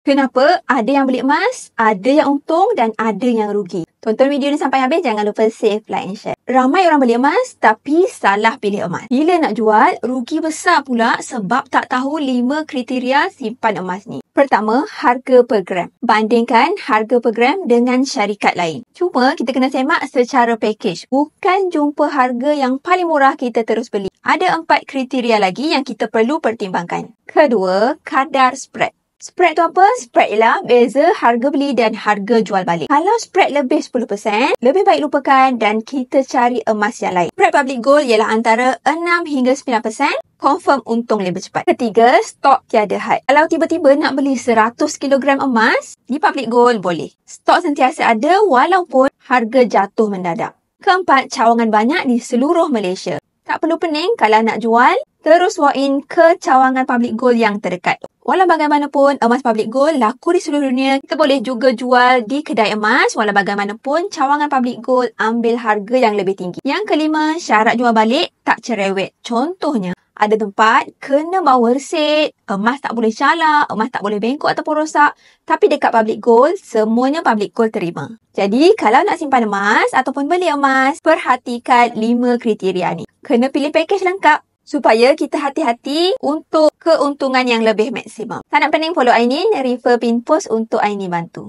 Kenapa? Ada yang beli emas, ada yang untung dan ada yang rugi. Tonton video ni sampai habis, jangan lupa save, like and share. Ramai orang beli emas tapi salah pilih emas. Bila nak jual, rugi besar pula sebab tak tahu 5 kriteria simpan emas ni. Pertama, harga per gram. Bandingkan harga per gram dengan syarikat lain. Cuma kita kena semak secara package. Bukan jumpa harga yang paling murah kita terus beli. Ada 4 kriteria lagi yang kita perlu pertimbangkan. Kedua, kadar spread. Spread tu apa? Spread ialah beza harga beli dan harga jual balik. Kalau spread lebih 10%, lebih baik lupakan dan kita cari emas yang lain. Spread public gold ialah antara 6 hingga 9%. Confirm untung lebih cepat. Ketiga, stok tiada had. Kalau tiba-tiba nak beli 100 kg emas, di public gold boleh. Stok sentiasa ada walaupun harga jatuh mendadak. Keempat, cawangan banyak di seluruh Malaysia. Tak perlu pening kalau nak jual, terus walk in ke cawangan public gold yang terdekat. Walau bagaimanapun, emas public gold laku di seluruh dunia. Kita boleh juga jual di kedai emas. Walau bagaimanapun, cawangan public gold ambil harga yang lebih tinggi. Yang kelima, syarat jual balik tak cerewet. Contohnya, ada tempat kena bawa resit, emas tak boleh calak, emas tak boleh bengkok ataupun rosak. Tapi dekat public gold, semuanya public gold terima. Jadi, kalau nak simpan emas ataupun beli emas, perhatikan 5 kriteria ni. Kena pilih package lengkap supaya kita hati-hati untuk keuntungan yang lebih maksimum. Tak nak pening, follow Ainin, refer pin post untuk Ainin bantu.